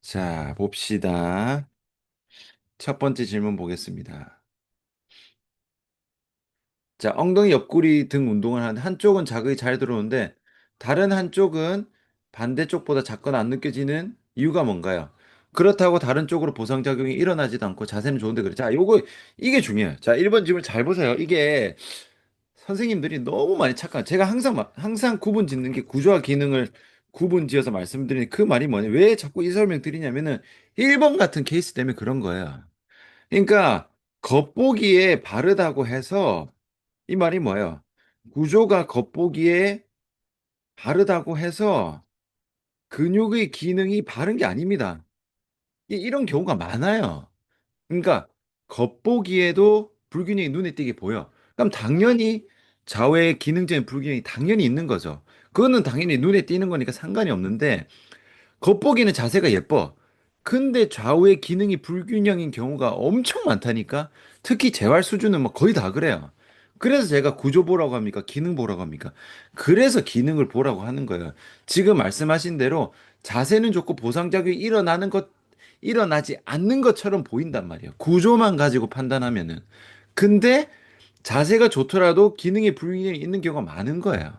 자, 봅시다. 첫 번째 질문 보겠습니다. 자, 엉덩이 옆구리 등 운동을 하는데 한쪽은 자극이 잘 들어오는데 다른 한쪽은 반대쪽보다 작거나 안 느껴지는 이유가 뭔가요? 그렇다고 다른 쪽으로 보상작용이 일어나지도 않고 자세는 좋은데 그래. 자, 이게 중요해요. 자, 1번 질문 잘 보세요. 이게 선생님들이 너무 많이 제가 항상 구분 짓는 게 구조와 기능을 구분 지어서 말씀드리는 그 말이 뭐냐. 왜 자꾸 이 설명 드리냐면은 1번 같은 케이스 때문에 그런 거예요. 그러니까 겉보기에 바르다고 해서 이 말이 뭐예요? 구조가 겉보기에 바르다고 해서 근육의 기능이 바른 게 아닙니다. 이런 경우가 많아요. 그러니까 겉보기에도 불균형이 눈에 띄게 보여. 그럼 당연히 좌우의 기능적인 불균형이 당연히 있는 거죠. 그거는 당연히 눈에 띄는 거니까 상관이 없는데 겉보기는 자세가 예뻐. 근데 좌우의 기능이 불균형인 경우가 엄청 많다니까? 특히 재활 수준은 뭐 거의 다 그래요. 그래서 제가 구조 보라고 합니까? 기능 보라고 합니까? 그래서 기능을 보라고 하는 거예요. 지금 말씀하신 대로 자세는 좋고 보상작용이 일어나지 않는 것처럼 보인단 말이에요. 구조만 가지고 판단하면은. 근데 자세가 좋더라도 기능에 불균형이 있는 경우가 많은 거예요.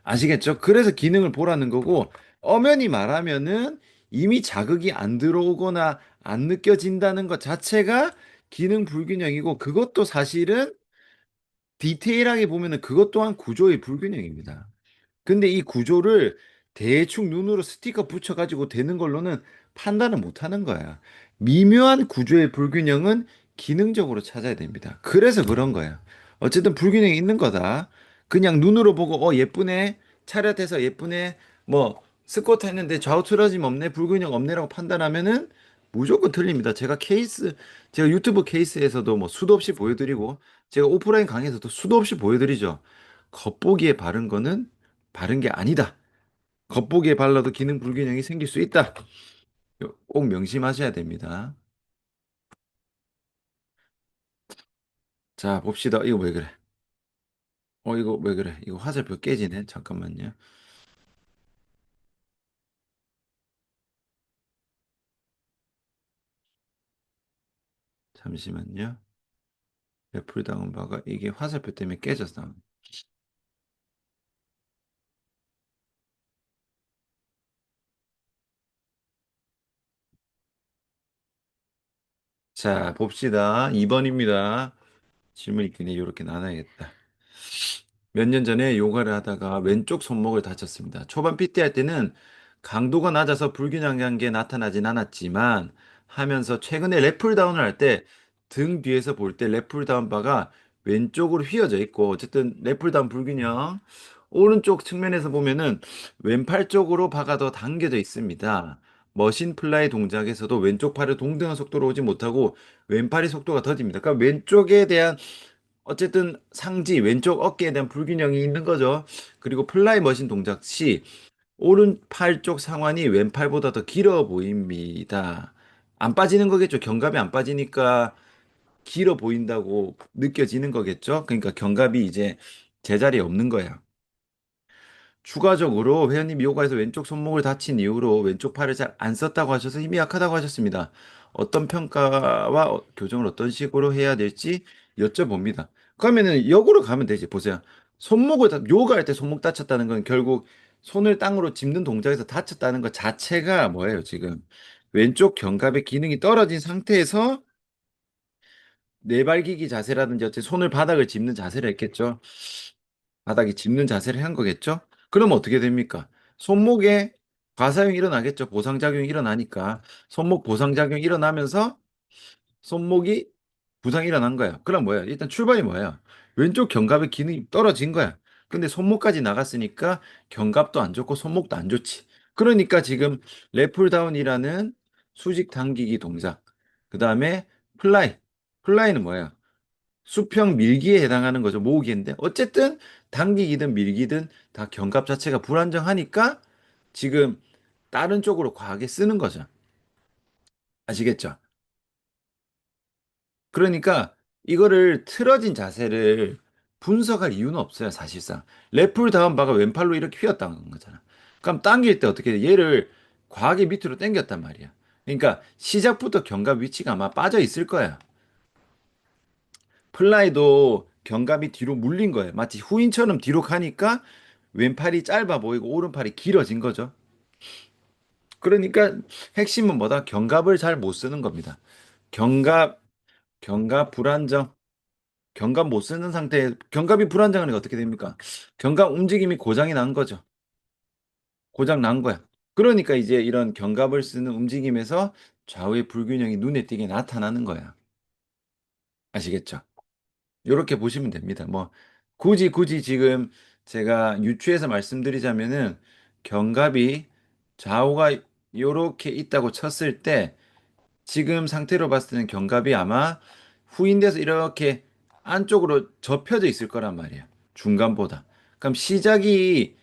아시겠죠? 그래서 기능을 보라는 거고, 엄연히 말하면은 이미 자극이 안 들어오거나 안 느껴진다는 것 자체가 기능 불균형이고, 그것도 사실은 디테일하게 보면은 그것 또한 구조의 불균형입니다. 근데 이 구조를 대충 눈으로 스티커 붙여가지고 되는 걸로는 판단을 못 하는 거야. 미묘한 구조의 불균형은 기능적으로 찾아야 됩니다. 그래서 그런 거야. 어쨌든 불균형이 있는 거다. 그냥 눈으로 보고, 예쁘네. 차렷해서 예쁘네. 뭐, 스쿼트 했는데 좌우 틀어짐 없네. 불균형 없네라고 판단하면은 무조건 틀립니다. 제가 유튜브 케이스에서도 뭐 수도 없이 보여드리고, 제가 오프라인 강의에서도 수도 없이 보여드리죠. 겉보기에 바른 거는 바른 게 아니다. 겉보기에 발라도 기능 불균형이 생길 수 있다. 꼭 명심하셔야 됩니다. 자, 봅시다. 이거 왜 그래? 이거 왜 그래? 이거 화살표 깨지네. 잠깐만요. 잠시만요. 애플다운 바가 이게 화살표 때문에 깨졌어. 자, 봅시다. 2번입니다. 질문이 있긴 이렇게 나눠야겠다. 몇 년 전에 요가를 하다가 왼쪽 손목을 다쳤습니다. 초반 PT 할 때는 강도가 낮아서 불균형한 게 나타나진 않았지만 하면서 최근에 랩풀다운을 할 때 등 뒤에서 볼 때 랩풀다운 바가 왼쪽으로 휘어져 있고 어쨌든 랩풀다운 불균형 오른쪽 측면에서 보면은 왼팔 쪽으로 바가 더 당겨져 있습니다. 머신 플라이 동작에서도 왼쪽 팔을 동등한 속도로 오지 못하고 왼팔의 속도가 더딥니다. 그러니까 왼쪽에 대한 어쨌든 상지 왼쪽 어깨에 대한 불균형이 있는 거죠. 그리고 플라이 머신 동작 시 오른팔 쪽 상완이 왼팔보다 더 길어 보입니다. 안 빠지는 거겠죠. 견갑이 안 빠지니까 길어 보인다고 느껴지는 거겠죠. 그러니까 견갑이 이제 제자리에 없는 거예요. 추가적으로 회원님 요가에서 왼쪽 손목을 다친 이후로 왼쪽 팔을 잘 안 썼다고 하셔서 힘이 약하다고 하셨습니다. 어떤 평가와 교정을 어떤 식으로 해야 될지 여쭤봅니다. 그러면은 역으로 가면 되지. 보세요. 요가할 때 손목 다쳤다는 건 결국 손을 땅으로 짚는 동작에서 다쳤다는 것 자체가 뭐예요, 지금? 왼쪽 견갑의 기능이 떨어진 상태에서 내발기기 자세라든지 어째 손을 바닥을 짚는 자세를 했겠죠. 바닥에 짚는 자세를 한 거겠죠? 그러면 어떻게 됩니까? 손목에 과사용이 일어나겠죠. 보상작용이 일어나니까. 손목 보상작용이 일어나면서 손목이 부상이 일어난 거예요. 그럼 뭐예요? 일단 출발이 뭐예요? 왼쪽 견갑의 기능이 떨어진 거야. 근데 손목까지 나갔으니까 견갑도 안 좋고 손목도 안 좋지. 그러니까 지금 랩풀다운이라는 수직 당기기 동작. 그 다음에 플라이. 플라이는 뭐예요? 수평 밀기에 해당하는 거죠. 모으기인데. 어쨌든 당기기든 밀기든 다 견갑 자체가 불안정하니까 지금 다른 쪽으로 과하게 쓰는 거죠. 아시겠죠? 그러니까 이거를 틀어진 자세를 분석할 이유는 없어요, 사실상. 랩풀 다운 바가 왼팔로 이렇게 휘었다는 거잖아. 그럼 당길 때 어떻게 돼? 얘를 과하게 밑으로 당겼단 말이야. 그러니까 시작부터 견갑 위치가 아마 빠져 있을 거야. 플라이도 견갑이 뒤로 물린 거예요. 마치 후인처럼 뒤로 가니까 왼팔이 짧아 보이고 오른팔이 길어진 거죠. 그러니까 핵심은 뭐다? 견갑을 잘 못 쓰는 겁니다. 견갑, 견갑 불안정. 견갑 못 쓰는 상태에 견갑이 불안정하니까 어떻게 됩니까? 견갑 움직임이 고장이 난 거죠. 고장 난 거야. 그러니까 이제 이런 견갑을 쓰는 움직임에서 좌우의 불균형이 눈에 띄게 나타나는 거야. 아시겠죠? 이렇게 보시면 됩니다. 뭐 굳이 지금 제가 유추해서 말씀드리자면은 견갑이 좌우가 이렇게 있다고 쳤을 때 지금 상태로 봤을 때는 견갑이 아마 후인돼서 이렇게 안쪽으로 접혀져 있을 거란 말이에요. 중간보다. 그럼 시작이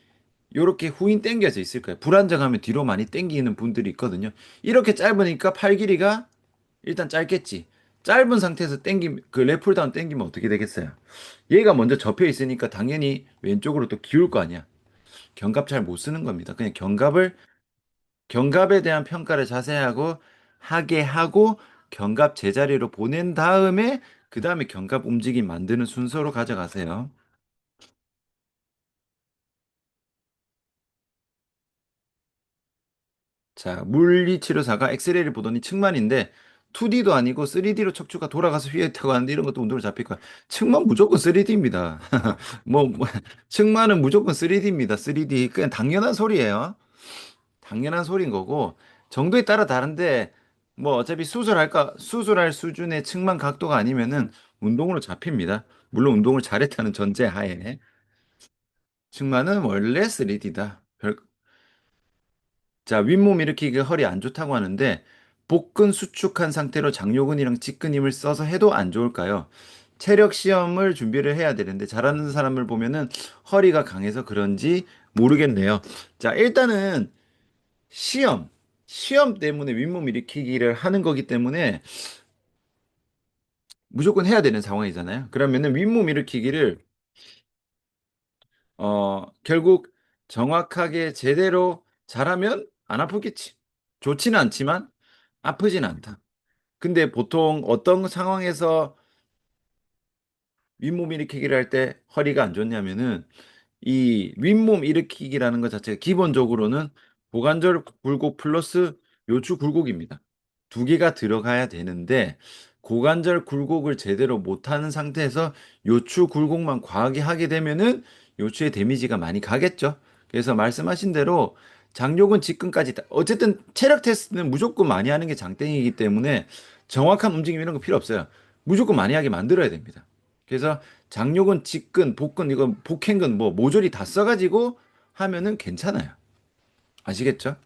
이렇게 후인 당겨져 있을 거예요. 불안정하면 뒤로 많이 당기는 분들이 있거든요. 이렇게 짧으니까 팔 길이가 일단 짧겠지. 짧은 상태에서 그 랩풀다운 당기면 어떻게 되겠어요? 얘가 먼저 접혀 있으니까 당연히 왼쪽으로 또 기울 거 아니야. 견갑 잘 못 쓰는 겁니다. 그냥 견갑에 대한 평가를 자세히 하게 하고 견갑 제자리로 보낸 다음에 그 다음에 견갑 움직임 만드는 순서로 가져가세요. 자, 물리치료사가 엑스레이를 보더니 측만인데 2D도 아니고 3D로 척추가 돌아가서 휘었다고 하는데 이런 것도 운동을 잡힐 거야. 측만 무조건 3D입니다. 측만은 무조건 3D입니다. 3D. 그냥 당연한 소리예요. 당연한 소리인 거고 정도에 따라 다른데 뭐 어차피 수술할 수준의 측만 각도가 아니면은 운동으로 잡힙니다. 물론 운동을 잘했다는 전제 하에 측만은 원래 3D다. 자, 윗몸 일으키기 허리 안 좋다고 하는데 복근 수축한 상태로 장요근이랑 찌근 힘을 써서 해도 안 좋을까요? 체력 시험을 준비를 해야 되는데 잘하는 사람을 보면은 허리가 강해서 그런지 모르겠네요. 자, 일단은 시험, 시험 때문에 윗몸 일으키기를 하는 거기 때문에 무조건 해야 되는 상황이잖아요. 그러면은 윗몸 일으키기를 결국 정확하게 제대로 잘하면 안 아프겠지. 좋지는 않지만 아프진 않다. 근데 보통 어떤 상황에서 윗몸 일으키기를 할 때 허리가 안 좋냐면은 이 윗몸 일으키기라는 것 자체가 기본적으로는 고관절 굴곡 플러스 요추 굴곡입니다. 두 개가 들어가야 되는데 고관절 굴곡을 제대로 못하는 상태에서 요추 굴곡만 과하게 하게 되면은 요추의 데미지가 많이 가겠죠. 그래서 말씀하신 대로 장요근 직근까지 어쨌든 체력 테스트는 무조건 많이 하는 게 장땡이기 때문에 정확한 움직임 이런 거 필요 없어요. 무조건 많이 하게 만들어야 됩니다. 그래서 장요근, 직근, 복근, 이거 복행근 뭐 모조리 다 써가지고 하면은 괜찮아요. 아시겠죠?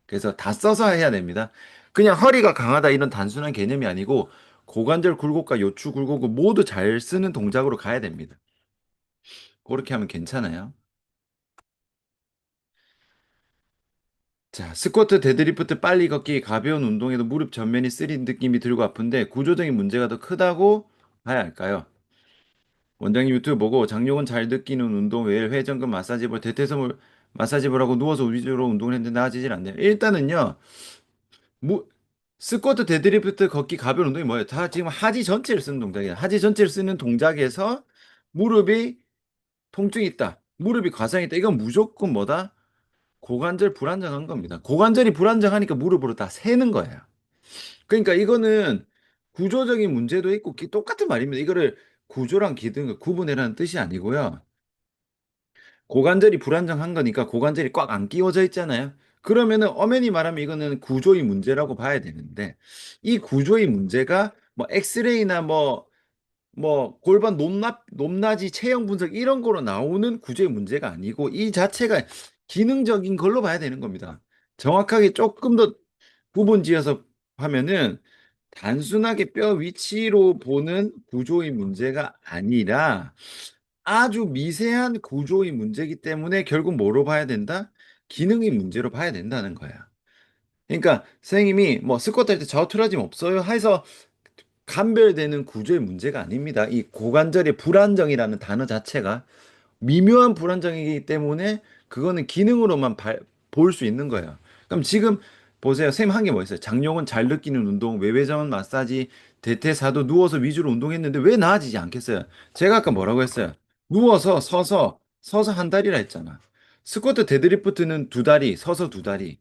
그래서 다 써서 해야 됩니다. 그냥 허리가 강하다 이런 단순한 개념이 아니고 고관절 굴곡과 요추 굴곡을 모두 잘 쓰는 동작으로 가야 됩니다. 그렇게 하면 괜찮아요. 자, 스쿼트, 데드리프트, 빨리 걷기, 가벼운 운동에도 무릎 전면이 쓰린 느낌이 들고 아픈데 구조적인 문제가 더 크다고 봐야 할까요? 원장님 유튜브 보고 장요근 잘 느끼는 운동 외에 회전근 마사지볼, 대퇴섬을 마사지볼하고 누워서 위주로 운동을 했는데 나아지질 않네요. 일단은요, 무, 스쿼트, 데드리프트, 걷기, 가벼운 운동이 뭐예요? 다 지금 하지 전체를 쓰는 동작이에요. 하지 전체를 쓰는 동작에서 무릎이 통증이 있다. 무릎이 과상이 있다. 이건 무조건 뭐다? 고관절 불안정한 겁니다. 고관절이 불안정하니까 무릎으로 다 세는 거예요. 그러니까 이거는 구조적인 문제도 있고 똑같은 말입니다. 이거를 구조랑 기능을 구분해라는 뜻이 아니고요. 고관절이 불안정한 거니까 고관절이 꽉 안 끼워져 있잖아요. 그러면은 엄연히 말하면 이거는 구조의 문제라고 봐야 되는데 이 구조의 문제가 뭐 엑스레이나 뭐 골반 높낮이 체형 분석 이런 거로 나오는 구조의 문제가 아니고 이 자체가 기능적인 걸로 봐야 되는 겁니다. 정확하게 조금 더 구분 지어서 하면은 단순하게 뼈 위치로 보는 구조의 문제가 아니라 아주 미세한 구조의 문제이기 때문에 결국 뭐로 봐야 된다? 기능의 문제로 봐야 된다는 거야. 그러니까 선생님이 뭐 스쿼트 할 때 좌우틀어짐 없어요? 해서 감별되는 구조의 문제가 아닙니다. 이 고관절의 불안정이라는 단어 자체가 미묘한 불안정이기 때문에 그거는 기능으로만 볼 수 있는 거예요. 그럼 지금 보세요. 선생님 한 게 뭐 있어요? 장요근 잘 느끼는 운동, 외회전 마사지, 대퇴사도 누워서 위주로 운동했는데 왜 나아지지 않겠어요? 제가 아까 뭐라고 했어요? 누워서 서서 한 다리라 했잖아. 스쿼트 데드리프트는 두 다리, 서서 두 다리.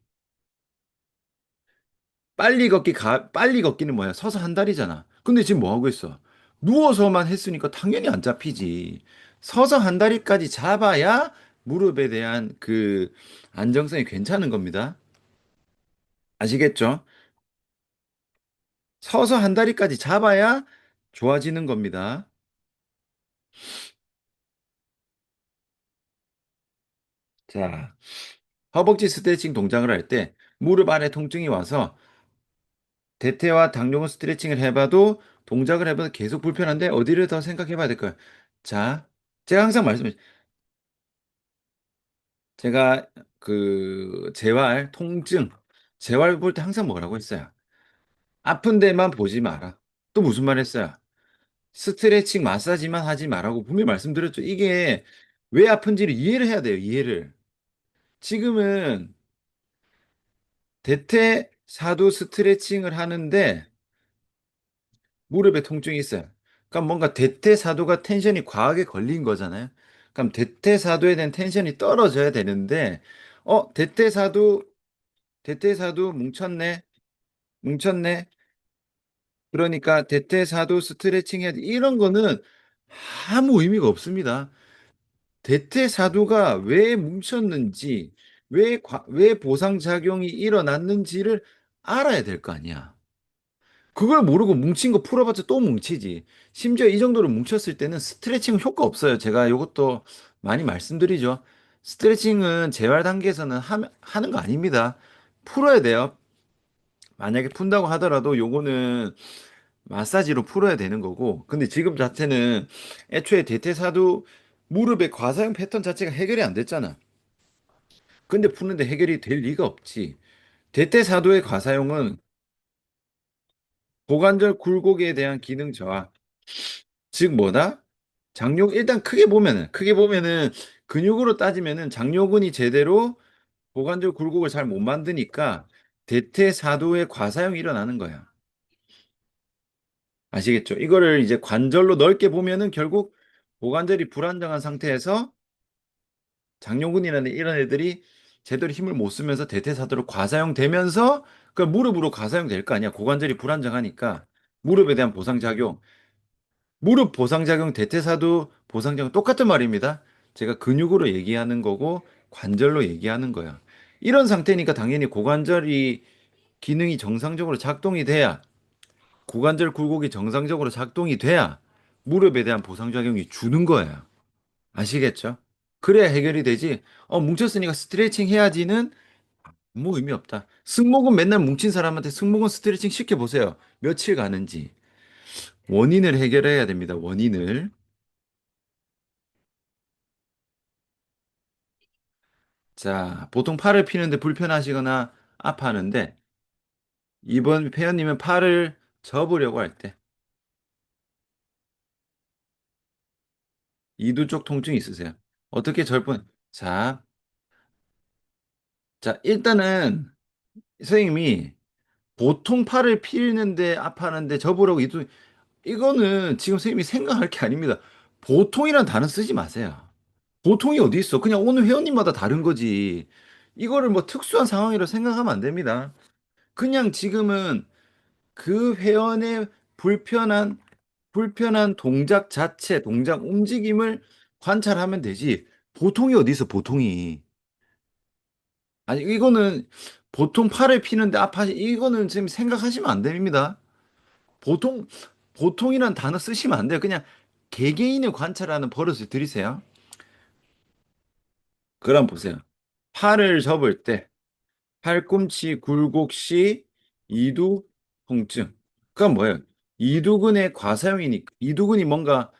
빨리 걷기는 뭐야? 서서 한 다리잖아. 근데 지금 뭐 하고 있어? 누워서만 했으니까 당연히 안 잡히지. 서서 한 다리까지 잡아야 무릎에 대한 그 안정성이 괜찮은 겁니다. 아시겠죠? 서서 한 다리까지 잡아야 좋아지는 겁니다. 자, 허벅지 스트레칭 동작을 할 때 무릎 아래 통증이 와서 대퇴와 당뇨근 스트레칭을 해봐도 동작을 해봐도 계속 불편한데 어디를 더 생각해 봐야 될까요? 자, 제가 항상 말씀드린 제가 그 재활, 통증, 재활 볼 때 항상 뭐라고 했어요? 아픈 데만 보지 마라. 또 무슨 말 했어요? 스트레칭, 마사지만 하지 말라고 분명히 말씀드렸죠. 이게 왜 아픈지를 이해를 해야 돼요, 이해를. 지금은 대퇴사두 스트레칭을 하는데 무릎에 통증이 있어요. 그럼 뭔가 대퇴사두가 텐션이 과하게 걸린 거잖아요. 그럼 대퇴사두에 대한 텐션이 떨어져야 되는데, 대퇴사두 뭉쳤네. 그러니까 대퇴사두 스트레칭 해야 돼. 이런 거는 아무 의미가 없습니다. 대퇴사두가 왜 뭉쳤는지, 왜 보상작용이 일어났는지를 알아야 될 거 아니야. 그걸 모르고 뭉친 거 풀어봤자 또 뭉치지. 심지어 이 정도로 뭉쳤을 때는 스트레칭은 효과 없어요. 제가 이것도 많이 말씀드리죠. 스트레칭은 재활 단계에서는 하는 거 아닙니다. 풀어야 돼요. 만약에 푼다고 하더라도 요거는 마사지로 풀어야 되는 거고. 근데 지금 자체는 애초에 대퇴사두 무릎의 과사용 패턴 자체가 해결이 안 됐잖아. 근데 푸는데 해결이 될 리가 없지. 대퇴사두의 과사용은 고관절 굴곡에 대한 기능 저하. 즉 뭐다? 크게 보면은 근육으로 따지면은 장요근이 제대로 고관절 굴곡을 잘 못 만드니까 대퇴사두의 과사용이 일어나는 거야. 아시겠죠? 이거를 이제 관절로 넓게 보면은 결국 고관절이 불안정한 상태에서 장요근이라는 이런 애들이 제대로 힘을 못 쓰면서 대퇴사두로 과사용되면서 그 무릎으로 과사용될 거 아니야. 고관절이 불안정하니까 무릎에 대한 보상작용. 무릎 보상작용, 대퇴사두 보상작용 똑같은 말입니다. 제가 근육으로 얘기하는 거고 관절로 얘기하는 거야. 이런 상태니까 당연히 고관절이 기능이 정상적으로 작동이 돼야 고관절 굴곡이 정상적으로 작동이 돼야 무릎에 대한 보상작용이 주는 거예요. 아시겠죠? 그래야 해결이 되지. 뭉쳤으니까 스트레칭 해야지는 아무 의미 없다. 승모근 맨날 뭉친 사람한테 승모근 스트레칭 시켜보세요. 며칠 가는지. 원인을 해결해야 됩니다. 원인을. 자, 보통 팔을 피는데 불편하시거나 아파하는데, 이번 회원님은 팔을 접으려고 할 때, 이두 쪽 통증이 있으세요. 어떻게 자, 일단은 선생님이 보통 팔을 피는데 아파하는데 접으라고 이거는 지금 선생님이 생각할 게 아닙니다. 보통이란 단어 쓰지 마세요. 보통이 어디 있어? 그냥 오늘 회원님마다 다른 거지. 이거를 뭐 특수한 상황이라고 생각하면 안 됩니다. 그냥 지금은 그 회원의 불편한 동작 자체, 동작 움직임을 관찰하면 되지. 보통이 어디 있어, 보통이. 아니, 이거는 보통 팔을 피는데 이거는 지금 생각하시면 안 됩니다. 보통, 보통이란 단어 쓰시면 안 돼요. 그냥 개개인을 관찰하는 버릇을 들이세요. 그럼 보세요. 팔을 접을 때, 팔꿈치 굴곡 시 이두 통증. 그건 뭐예요? 이두근이 뭔가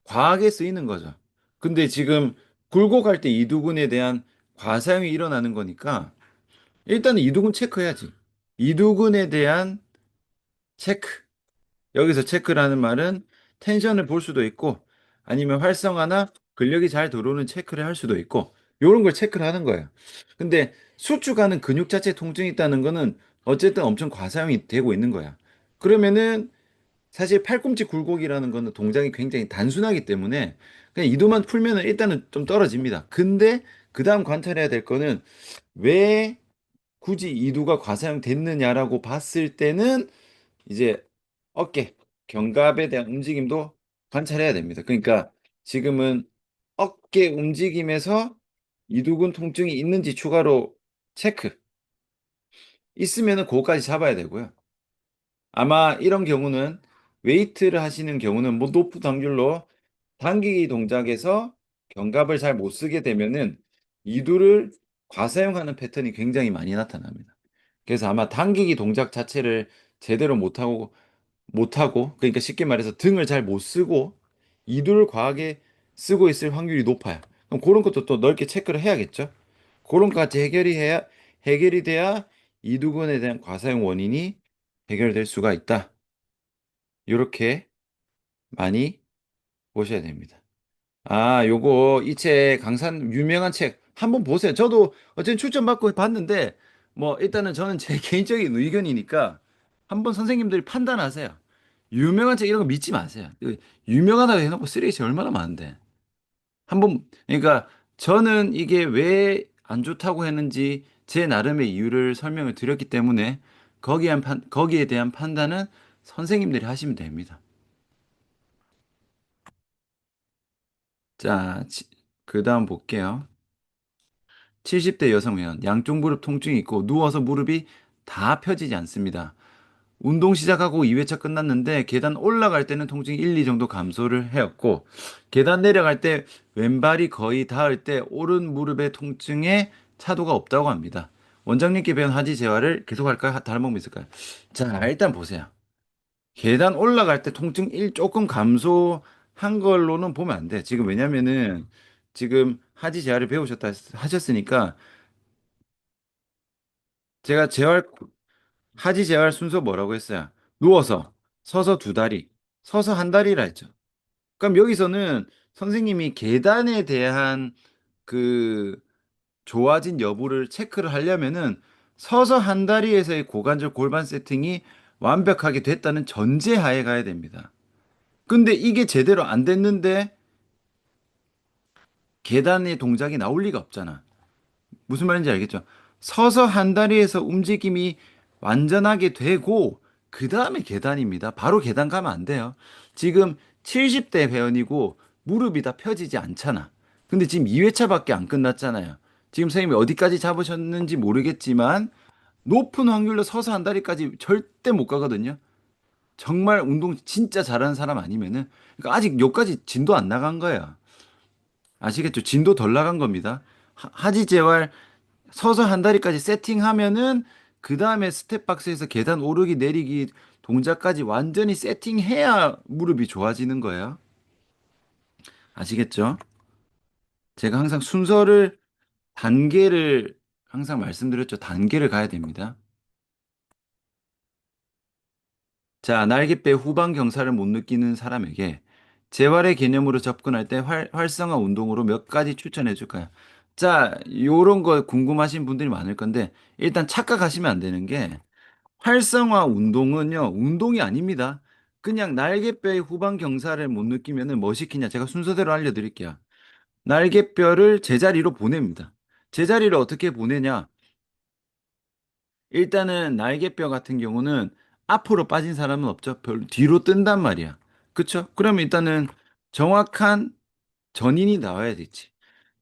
과하게 쓰이는 거죠. 근데 지금 굴곡할 때 이두근에 대한 과사용이 일어나는 거니까 일단은 이두근 체크해야지. 이두근에 대한 체크. 여기서 체크라는 말은 텐션을 볼 수도 있고 아니면 활성화나 근력이 잘 들어오는 체크를 할 수도 있고 요런 걸 체크를 하는 거예요. 근데 수축하는 근육 자체 통증이 있다는 거는 어쨌든 엄청 과사용이 되고 있는 거야. 그러면은 사실 팔꿈치 굴곡이라는 거는 동작이 굉장히 단순하기 때문에 그냥 이도만 풀면은 일단은 좀 떨어집니다. 근데 그 다음 관찰해야 될 거는 왜 굳이 이두가 과사용됐느냐라고 봤을 때는 이제 어깨, 견갑에 대한 움직임도 관찰해야 됩니다. 그러니까 지금은 어깨 움직임에서 이두근 통증이 있는지 추가로 체크. 있으면은 그거까지 잡아야 되고요. 아마 이런 경우는 웨이트를 하시는 경우는 뭐 높은 확률로 당기기 동작에서 견갑을 잘 못 쓰게 되면은 이두를 과사용하는 패턴이 굉장히 많이 나타납니다. 그래서 아마 당기기 동작 자체를 제대로 못하고, 그러니까 쉽게 말해서 등을 잘 못 쓰고 이두를 과하게 쓰고 있을 확률이 높아요. 그럼 그런 것도 또 넓게 체크를 해야겠죠. 그런 것까지 해결이 돼야 이두근에 대한 과사용 원인이 해결될 수가 있다. 이렇게 많이 보셔야 됩니다. 아, 요거 이 책 강산 유명한 책 한번 보세요. 저도 어쨌든 추천받고 봤는데 뭐 일단은 저는 제 개인적인 의견이니까 한번 선생님들이 판단하세요. 유명한 책 이런 거 믿지 마세요. 유명하다고 해놓고 쓰레기 얼마나 많은데. 한번 그러니까 저는 이게 왜 안 좋다고 했는지 제 나름의 이유를 설명을 드렸기 때문에 거기에 대한 판단은 선생님들이 하시면 됩니다. 자, 그 다음 볼게요. 70대 여성 회원, 양쪽 무릎 통증이 있고 누워서 무릎이 다 펴지지 않습니다. 운동 시작하고 2회차 끝났는데 계단 올라갈 때는 통증이 1, 2 정도 감소를 해왔고 계단 내려갈 때 왼발이 거의 닿을 때 오른 무릎의 통증에 차도가 없다고 합니다. 원장님께 배운 하지 재활을 계속할까요? 다른 방법이 있을까요? 자, 일단 보세요. 계단 올라갈 때 통증 조금 감소한 걸로는 보면 안 돼. 지금 왜냐면은 지금 하지 재활을 배우셨다 하셨으니까 제가 하지 재활 순서 뭐라고 했어요? 누워서, 서서 두 다리, 서서 한 다리라 했죠. 그럼 여기서는 선생님이 계단에 대한 그 좋아진 여부를 체크를 하려면은 서서 한 다리에서의 고관절 골반 세팅이 완벽하게 됐다는 전제하에 가야 됩니다. 근데 이게 제대로 안 됐는데 계단의 동작이 나올 리가 없잖아. 무슨 말인지 알겠죠? 서서 한 다리에서 움직임이 완전하게 되고 그 다음에 계단입니다. 바로 계단 가면 안 돼요. 지금 70대 회원이고 무릎이 다 펴지지 않잖아. 근데 지금 2회차밖에 안 끝났잖아요. 지금 선생님이 어디까지 잡으셨는지 모르겠지만 높은 확률로 서서 한 다리까지 절대 못 가거든요. 정말 운동 진짜 잘하는 사람 아니면은 그러니까 아직 여기까지 진도 안 나간 거야. 아시겠죠? 진도 덜 나간 겁니다. 하지 재활 서서 한 다리까지 세팅하면은 그 다음에 스텝박스에서 계단 오르기 내리기 동작까지 완전히 세팅해야 무릎이 좋아지는 거예요. 아시겠죠? 제가 항상 단계를 항상 말씀드렸죠. 단계를 가야 됩니다. 자, 날개뼈 후방 경사를 못 느끼는 사람에게 재활의 개념으로 접근할 때 활성화 운동으로 몇 가지 추천해 줄까요? 자, 요런 거 궁금하신 분들이 많을 건데 일단 착각하시면 안 되는 게 활성화 운동은요, 운동이 아닙니다. 그냥 날개뼈의 후방 경사를 못 느끼면은 뭐 시키냐? 제가 순서대로 알려드릴게요. 날개뼈를 제자리로 보냅니다. 제자리를 어떻게 보내냐? 일단은 날개뼈 같은 경우는 앞으로 빠진 사람은 없죠. 별로 뒤로 뜬단 말이야. 그쵸? 그러면 일단은 정확한 전인이 나와야 되지.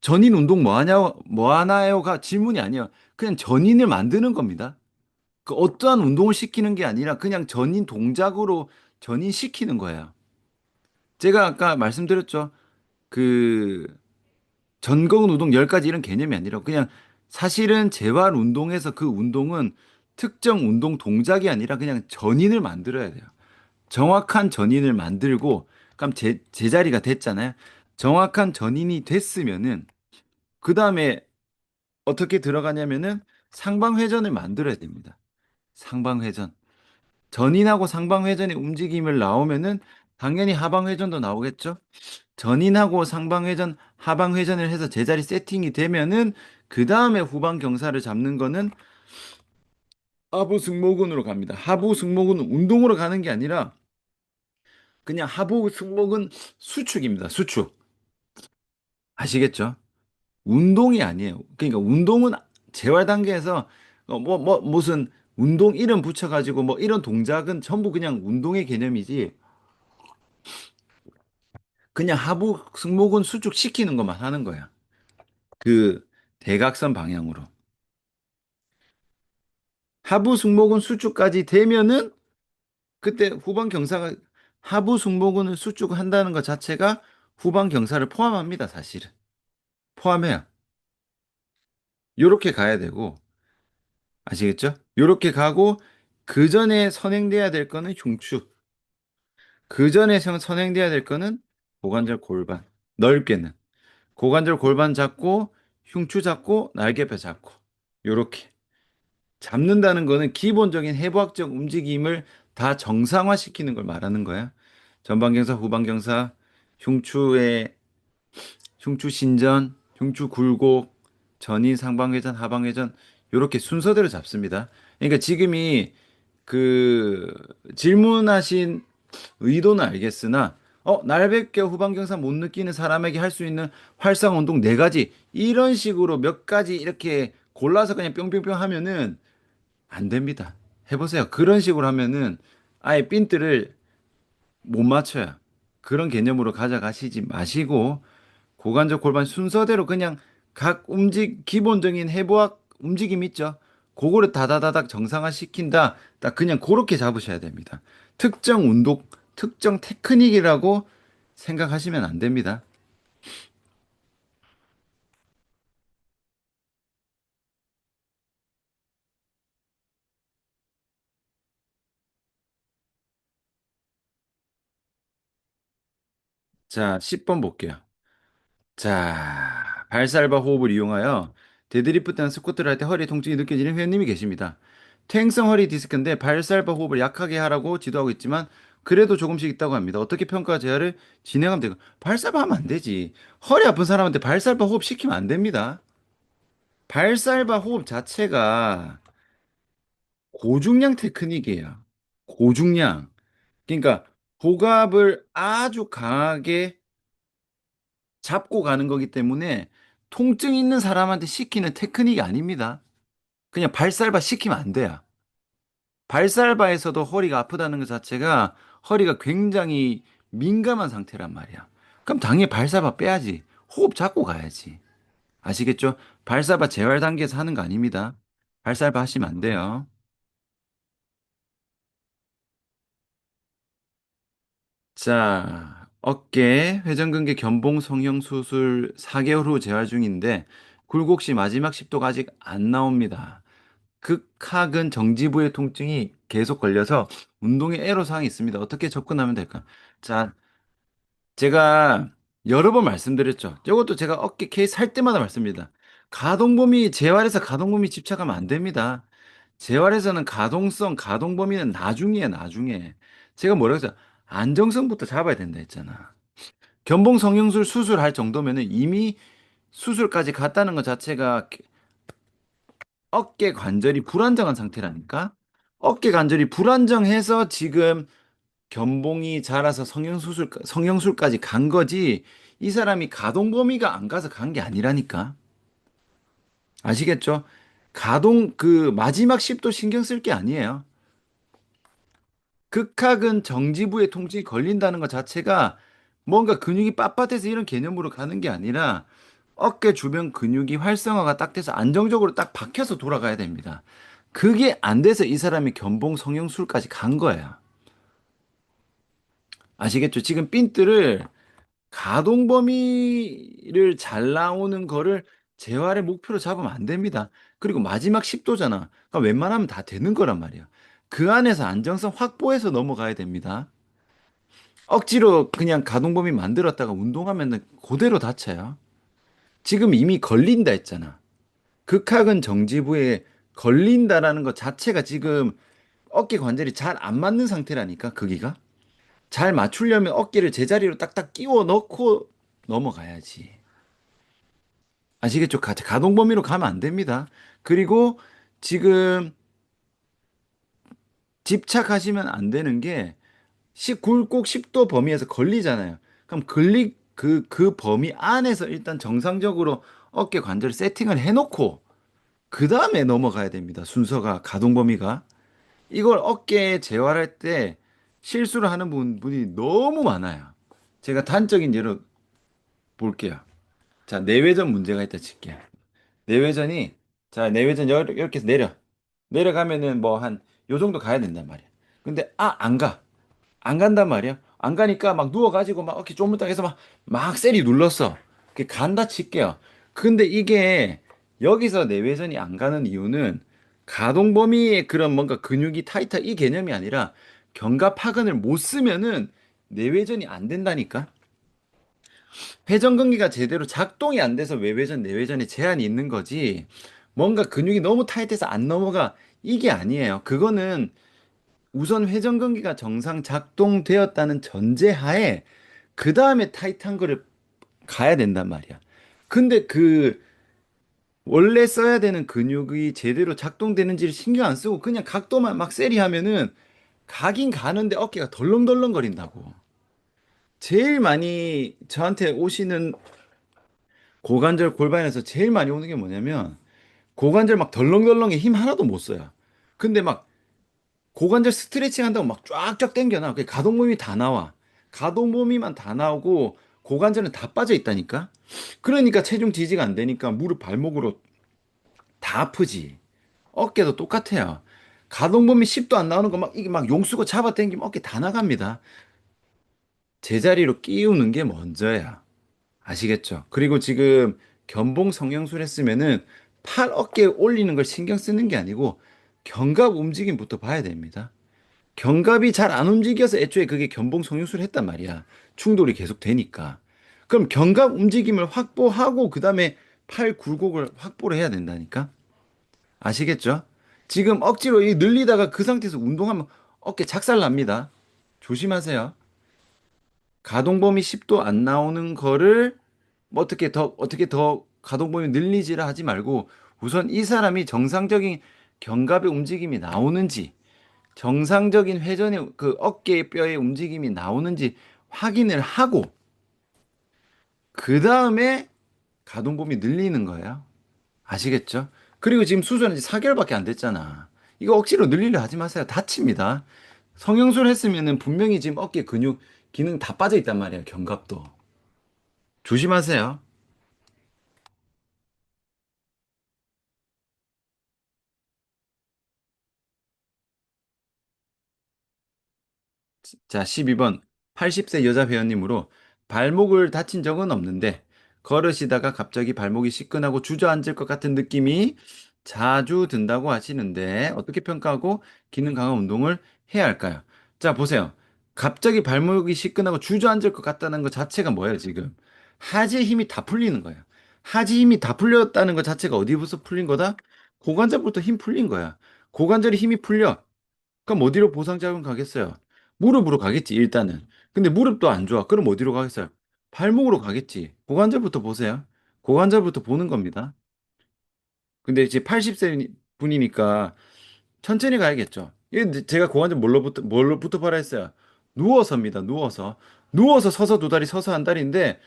전인 운동 뭐 하나요가 질문이 아니에요. 그냥 전인을 만드는 겁니다. 그 어떠한 운동을 시키는 게 아니라 그냥 전인 동작으로 전인시키는 거예요. 제가 아까 말씀드렸죠. 그 전거근 운동 10가지 이런 개념이 아니라 그냥 사실은 재활 운동에서 그 운동은 특정 운동 동작이 아니라 그냥 전인을 만들어야 돼요. 정확한 전인을 만들고 그럼 제자리가 됐잖아요. 정확한 전인이 됐으면은 그 다음에 어떻게 들어가냐면은 상방회전을 만들어야 됩니다. 상방회전. 전인하고 상방회전의 움직임을 나오면은 당연히 하방회전도 나오겠죠? 전인하고 상방회전 하방 회전을 해서 제자리 세팅이 되면은 그 다음에 후방 경사를 잡는 거는 하부 승모근으로 갑니다. 하부 승모근은 운동으로 가는 게 아니라 그냥 하부 승모근 수축입니다. 수축. 아시겠죠? 운동이 아니에요. 그러니까 운동은 재활 단계에서 무슨 운동 이름 붙여가지고 뭐 이런 동작은 전부 그냥 운동의 개념이지 그냥 하부 승모근 수축시키는 것만 하는 거야. 그 대각선 방향으로. 하부 승모근 수축까지 되면은 그때 후방 경사가 하부 승모근을 수축한다는 것 자체가 후방 경사를 포함합니다, 사실은. 포함해요. 요렇게 가야 되고 아시겠죠? 요렇게 가고 그 전에 선행돼야 될 거는 흉추. 그 전에 선행돼야 될 거는 고관절 골반. 넓게는. 고관절 골반 잡고 흉추 잡고 날개뼈 잡고 요렇게. 잡는다는 거는 기본적인 해부학적 움직임을 다 정상화시키는 걸 말하는 거야. 전방경사, 후방경사, 흉추의 흉추 신전, 흉추 굴곡, 전인 상방회전, 하방회전 이렇게 순서대로 잡습니다. 그러니까 지금이 그 질문하신 의도는 알겠으나 날베껴 후방경사 못 느끼는 사람에게 할 수 있는 활상 운동 네 가지 이런 식으로 몇 가지 이렇게 골라서 그냥 뿅뿅뿅 하면은 안 됩니다. 해보세요. 그런 식으로 하면은 아예 핀트를 못 맞춰요. 그런 개념으로 가져가시지 마시고 고관절 골반 순서대로 그냥 각 기본적인 해부학 움직임 있죠. 그거를 다다다닥 정상화 시킨다. 딱 그냥 그렇게 잡으셔야 됩니다. 특정 운동, 특정 테크닉이라고 생각하시면 안 됩니다. 자, 10번 볼게요. 자, 발살바 호흡을 이용하여 데드리프트나 스쿼트를 할 때 허리 통증이 느껴지는 회원님이 계십니다. 퇴행성 허리 디스크인데 발살바 호흡을 약하게 하라고 지도하고 있지만 그래도 조금씩 있다고 합니다. 어떻게 평가 제어를 진행하면 되고 발살바 하면 안 되지. 허리 아픈 사람한테 발살바 호흡 시키면 안 됩니다. 발살바 호흡 자체가 고중량 테크닉이에요. 고중량. 그러니까 복압을 아주 강하게 잡고 가는 거기 때문에 통증 있는 사람한테 시키는 테크닉이 아닙니다. 그냥 발살바 시키면 안 돼요. 발살바에서도 허리가 아프다는 것 자체가 허리가 굉장히 민감한 상태란 말이야. 그럼 당연히 발살바 빼야지. 호흡 잡고 가야지. 아시겠죠? 발살바 재활 단계에서 하는 거 아닙니다. 발살바 하시면 안 돼요. 자, 어깨 회전근개 견봉 성형 수술 4개월 후 재활 중인데 굴곡 시 마지막 10도가 아직 안 나옵니다. 극하근 정지부의 통증이 계속 걸려서 운동에 애로사항이 있습니다. 어떻게 접근하면 될까요? 자, 제가 여러 번 말씀드렸죠. 이것도 제가 어깨 케이스 할 때마다 말씀드립니다. 가동 범위, 재활에서 가동 범위 집착하면 안 됩니다. 재활에서는 가동성, 가동 범위는 나중이에요, 나중에. 제가 뭐라고 했어요? 안정성부터 잡아야 된다 했잖아. 견봉 성형술 수술할 정도면은 이미 수술까지 갔다는 것 자체가 어깨 관절이 불안정한 상태라니까? 어깨 관절이 불안정해서 지금 견봉이 자라서 성형술까지 간 거지. 이 사람이 가동 범위가 안 가서 간 게 아니라니까. 아시겠죠? 그 마지막 10도 신경 쓸 게 아니에요. 극학은 정지부의 통증이 걸린다는 것 자체가 뭔가 근육이 빳빳해서 이런 개념으로 가는 게 아니라 어깨 주변 근육이 활성화가 딱 돼서 안정적으로 딱 박혀서 돌아가야 됩니다. 그게 안 돼서 이 사람이 견봉 성형술까지 간 거예요. 아시겠죠? 지금 핀트를 가동 범위를 잘 나오는 거를 재활의 목표로 잡으면 안 됩니다. 그리고 마지막 10도잖아. 그러니까 웬만하면 다 되는 거란 말이야. 그 안에서 안정성 확보해서 넘어가야 됩니다. 억지로 그냥 가동 범위 만들었다가 운동하면 그대로 다쳐요. 지금 이미 걸린다 했잖아. 극학은 정지부에 걸린다라는 것 자체가 지금 어깨 관절이 잘 안 맞는 상태라니까, 거기가. 잘 맞추려면 어깨를 제자리로 딱딱 끼워 넣고 넘어가야지. 아시겠죠? 가동 범위로 가면 안 됩니다. 그리고 지금 집착하시면 안 되는 게 굴곡 10도 범위에서 걸리잖아요. 그럼 그 범위 안에서 일단 정상적으로 어깨 관절 세팅을 해놓고 그 다음에 넘어가야 됩니다. 순서가 가동 범위가. 이걸 어깨 재활할 때 실수를 하는 분이 너무 많아요. 제가 단적인 예로 볼게요. 자, 내외전 문제가 있다 칠게요. 내외전이 자, 내외전 이렇게 해서 내려가면은 뭐 한 요 정도 가야 된단 말이야. 근데 안 가. 안 간단 말이야. 안 가니까 막 누워가지고 막 어깨 쪼물딱 해서 막 세리 눌렀어. 그게 간다 칠게요. 근데 이게 여기서 내외전이 안 가는 이유는 가동 범위의 그런 뭔가 근육이 타이트 이 개념이 아니라 견갑하근을 못 쓰면은 내외전이 안 된다니까. 회전근개가 제대로 작동이 안 돼서 외회전, 내외전에 제한이 있는 거지. 뭔가 근육이 너무 타이트해서 안 넘어가. 이게 아니에요. 그거는 우선 회전근개가 정상 작동되었다는 전제하에 그 다음에 타이트한 거를 가야 된단 말이야. 근데 원래 써야 되는 근육이 제대로 작동되는지를 신경 안 쓰고 그냥 각도만 막 세리 하면은 가긴 가는데 어깨가 덜렁덜렁 거린다고. 제일 많이 저한테 오시는 고관절 골반에서 제일 많이 오는 게 뭐냐면 고관절 막 덜렁덜렁에 힘 하나도 못 써요. 근데 막 고관절 스트레칭 한다고 막 쫙쫙 당겨놔. 그 가동 범위 다 나와. 가동 범위만 다 나오고 고관절은 다 빠져 있다니까. 그러니까 체중 지지가 안 되니까 무릎 발목으로 다 아프지. 어깨도 똑같아요. 가동 범위 10도 안 나오는 거 막 이게 막 용수거 잡아 당기면 어깨 다 나갑니다. 제자리로 끼우는 게 먼저야. 아시겠죠? 그리고 지금 견봉 성형술 했으면은 팔 어깨 올리는 걸 신경 쓰는 게 아니고 견갑 움직임부터 봐야 됩니다. 견갑이 잘 안 움직여서 애초에 그게 견봉 성형술을 했단 말이야. 충돌이 계속 되니까. 그럼 견갑 움직임을 확보하고 그다음에 팔 굴곡을 확보를 해야 된다니까. 아시겠죠? 지금 억지로 이 늘리다가 그 상태에서 운동하면 어깨 작살 납니다. 조심하세요. 가동 범위 10도 안 나오는 거를 뭐 어떻게 더 가동 범위 늘리지라 하지 말고 우선 이 사람이 정상적인 견갑의 움직임이 나오는지 정상적인 회전의 그 어깨 뼈의 움직임이 나오는지 확인을 하고 그 다음에 가동범위 늘리는 거예요. 아시겠죠? 그리고 지금 수술은 이제 4개월밖에 안 됐잖아. 이거 억지로 늘리려 하지 마세요. 다칩니다. 성형술 했으면은 분명히 지금 어깨 근육 기능 다 빠져 있단 말이에요. 견갑도. 조심하세요. 자, 12번. 80세 여자 회원님으로 발목을 다친 적은 없는데 걸으시다가 갑자기 발목이 시끈하고 주저앉을 것 같은 느낌이 자주 든다고 하시는데 어떻게 평가하고 기능 강화 운동을 해야 할까요? 자, 보세요. 갑자기 발목이 시끈하고 주저앉을 것 같다는 것 자체가 뭐예요, 지금? 하지의 힘이 다 풀리는 거예요. 하지 힘이 다 풀렸다는 것 자체가 어디부터 풀린 거다? 고관절부터 힘 풀린 거야. 고관절이 힘이 풀려. 그럼 어디로 보상자금 가겠어요? 무릎으로 가겠지, 일단은. 근데 무릎도 안 좋아. 그럼 어디로 가겠어요? 발목으로 가겠지. 고관절부터 보세요. 고관절부터 보는 겁니다. 근데 이제 80세 분이니까 천천히 가야겠죠. 이게 제가 고관절 뭘로부터 봐라 했어요? 누워서입니다, 누워서. 누워서 서서 두 다리, 서서 한 다리인데,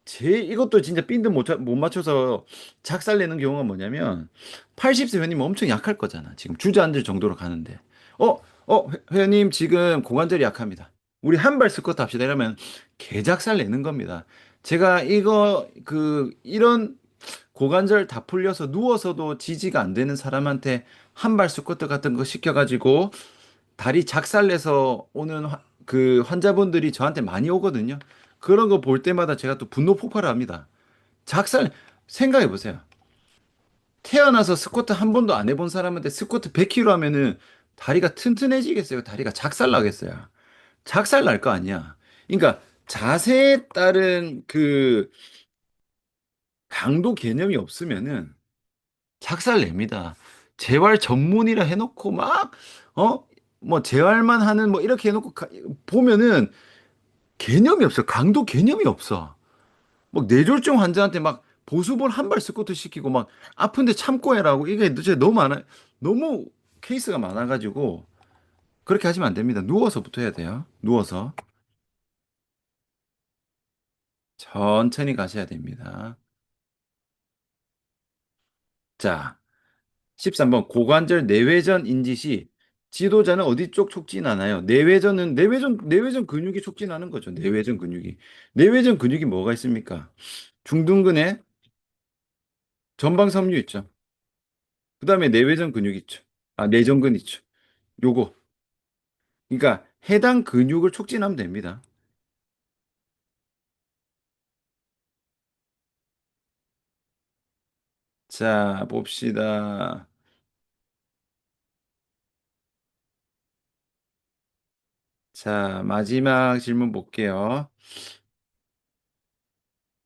이것도 진짜 빈도 못 맞춰서 작살 내는 경우가 뭐냐면 80세 회원님 엄청 약할 거잖아. 지금 주저앉을 정도로 가는데. 회원님 지금 고관절이 약합니다. 우리 한 발 스쿼트 합시다. 이러면 개작살 내는 겁니다. 제가 이런 고관절 다 풀려서 누워서도 지지가 안 되는 사람한테 한 발 스쿼트 같은 거 시켜가지고 다리 작살내서 오는 그 환자분들이 저한테 많이 오거든요. 그런 거 볼 때마다 제가 또 분노 폭발을 합니다. 작살, 생각해 보세요. 태어나서 스쿼트 한 번도 안 해본 사람한테 스쿼트 100kg 하면은 다리가 튼튼해지겠어요? 다리가 작살 나겠어요? 작살 날 거 아니야. 그러니까 자세에 따른 그 강도 개념이 없으면은 작살 냅니다. 재활 전문이라 해놓고 어? 재활만 하는 이렇게 해놓고 보면은 개념이 없어. 강도 개념이 없어. 막 뇌졸중 환자한테 막 보수볼 한 발 스쿼트 시키고 막 아픈데 참고 해라고 이게 진짜 너무 많아. 너무 케이스가 많아가지고 그렇게 하시면 안 됩니다. 누워서부터 해야 돼요. 누워서 천천히 가셔야 됩니다. 자, 13번 고관절 내외전 인지 시 지도자는 어디 쪽 촉진하나요? 내외전 근육이 촉진하는 거죠. 내외전 근육이. 내외전 근육이 뭐가 있습니까? 중둔근에 전방섬유 있죠. 그다음에 내외전 근육 있죠. 아, 내전근 있죠. 요거. 그러니까 해당 근육을 촉진하면 됩니다. 자, 봅시다. 자, 마지막 질문 볼게요.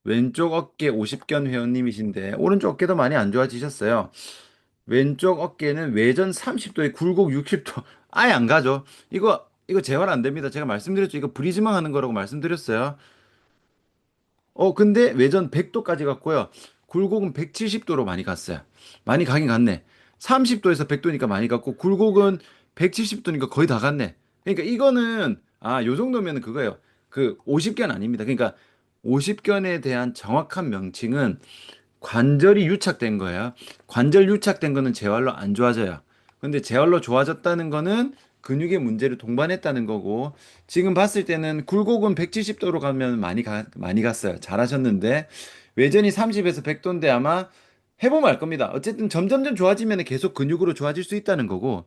왼쪽 어깨 50견 회원님이신데 오른쪽 어깨도 많이 안 좋아지셨어요. 왼쪽 어깨는 외전 30도에 굴곡 60도. 아예 안 가죠. 이거 재활 안 됩니다. 제가 말씀드렸죠. 이거 브리즈만 하는 거라고 말씀드렸어요. 근데 외전 100도까지 갔고요. 굴곡은 170도로 많이 갔어요. 많이 가긴 갔네. 30도에서 100도니까 많이 갔고, 굴곡은 170도니까 거의 다 갔네. 그러니까 이거는, 요 정도면 그거예요. 그 50견 아닙니다. 그러니까 50견에 대한 정확한 명칭은 관절이 유착된 거예요. 관절 유착된 거는 재활로 안 좋아져요. 근데 재활로 좋아졌다는 거는 근육의 문제를 동반했다는 거고, 지금 봤을 때는 굴곡은 170도로 가면 많이 갔어요. 잘하셨는데, 외전이 30에서 100도인데 아마 해보면 알 겁니다. 어쨌든 점점점 좋아지면 계속 근육으로 좋아질 수 있다는 거고,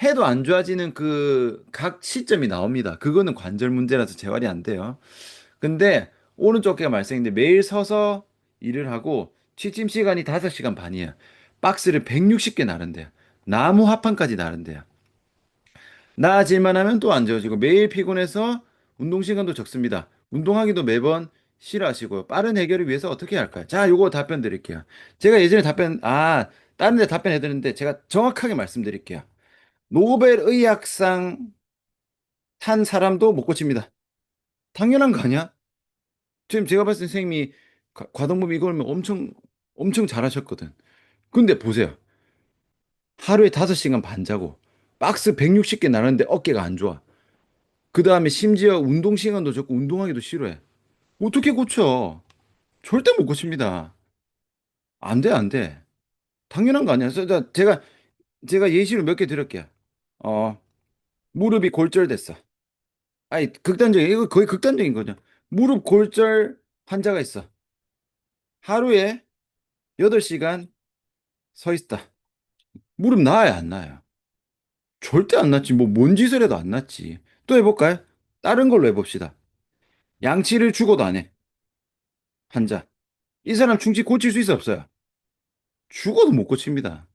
해도 안 좋아지는 그 각 시점이 나옵니다. 그거는 관절 문제라서 재활이 안 돼요. 근데 오른쪽 어깨가 말썽인데 매일 서서 일을 하고 취침 시간이 5시간 반이에요. 박스를 160개 나른대요. 나무 합판까지 나른대요. 나아질만 하면 또 안 좋아지고 매일 피곤해서 운동 시간도 적습니다. 운동하기도 매번 싫어하시고요. 빠른 해결을 위해서 어떻게 해야 할까요? 자, 요거 답변 드릴게요. 제가 예전에 다른 데 답변해드렸는데 제가 정확하게 말씀드릴게요. 노벨 의학상 탄 사람도 못 고칩니다. 당연한 거 아니야? 지금 제가 봤을 때 선생님이 과동범위 이걸 엄청 잘하셨거든. 근데 보세요. 하루에 5시간 반 자고 박스 160개 나르는데 어깨가 안 좋아. 그 다음에 심지어 운동 시간도 적고 운동하기도 싫어해. 어떻게 고쳐? 절대 못 고칩니다. 안 돼, 안 돼. 당연한 거 아니야. 제가 예시를 몇 개 드릴게요. 어, 무릎이 골절됐어. 아니, 이거 거의 극단적인 거죠. 무릎 골절 환자가 있어. 하루에 8시간 서 있다. 무릎 나아야 안 나아요? 절대 안 낫지. 뭐, 뭔 짓을 해도 안 낫지. 또 해볼까요? 다른 걸로 해봅시다. 양치를 죽어도 안 해. 환자. 이 사람 충치 고칠 수 있어, 없어요? 죽어도 못 고칩니다.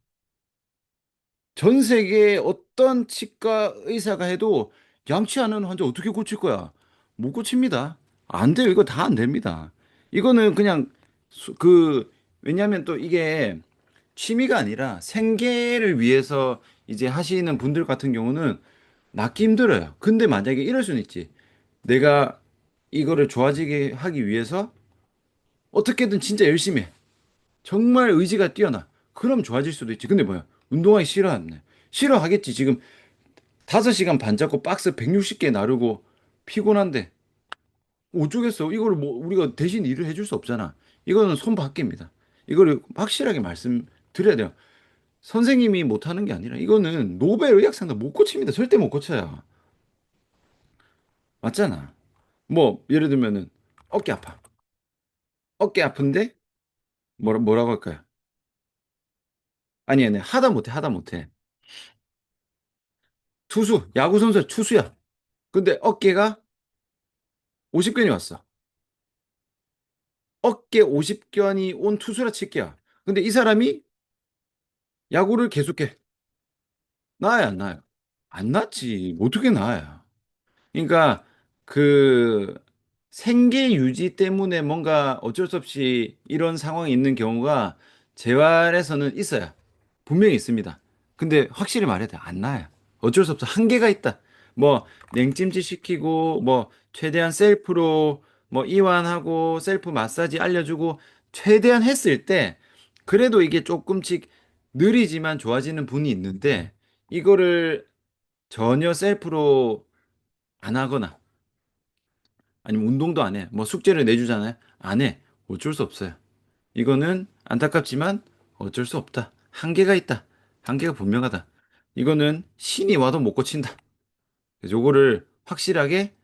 전 세계 어떤 치과 의사가 해도 양치 안 하는 환자 어떻게 고칠 거야? 못 고칩니다. 안 돼요. 이거 다 안 됩니다. 이거는 그냥, 왜냐면 또 이게 취미가 아니라 생계를 위해서 이제 하시는 분들 같은 경우는 낫기 힘들어요. 근데 만약에 이럴 수는 있지. 내가 이거를 좋아지게 하기 위해서 어떻게든 진짜 열심히 해. 정말 의지가 뛰어나. 그럼 좋아질 수도 있지. 근데 뭐야? 운동하기 싫어하네. 싫어하겠지. 지금 5시간 반 잡고 박스 160개 나르고 피곤한데 어쩌겠어. 이거를 뭐 우리가 대신 일을 해줄 수 없잖아. 이거는 손밖입니다. 이거를 확실하게 말씀드려야 돼요. 선생님이 못하는 게 아니라 이거는 노벨 의학상도 못 고칩니다. 절대 못 고쳐요. 맞잖아. 뭐 예를 들면은 어깨 아파. 어깨 아픈데 뭐라고 할까요? 아니 하다 못해 하다 못해. 투수 야구 선수 투수야. 근데 어깨가 50견이 왔어. 어깨 50견이 온 투수라 칠게야. 근데 이 사람이 야구를 계속해. 나아야 안 나아요? 안 낫지. 어떻게 나아요? 그러니까 그 생계 유지 때문에 뭔가 어쩔 수 없이 이런 상황이 있는 경우가 재활에서는 있어요. 분명히 있습니다. 근데 확실히 말해야 돼. 안 나아요. 어쩔 수 없어. 한계가 있다. 뭐 냉찜질 시키고 뭐 최대한 셀프로 뭐 이완하고 셀프 마사지 알려주고 최대한 했을 때 그래도 이게 조금씩 느리지만 좋아지는 분이 있는데 이거를 전혀 셀프로 안 하거나 아니면 운동도 안 해. 뭐 숙제를 내주잖아요. 안 해. 어쩔 수 없어요. 이거는 안타깝지만 어쩔 수 없다. 한계가 있다. 한계가 분명하다. 이거는 신이 와도 못 고친다. 그래서 요거를 확실하게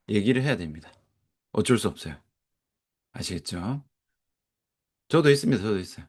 얘기를 해야 됩니다. 어쩔 수 없어요. 아시겠죠? 저도 있습니다. 저도 있어요.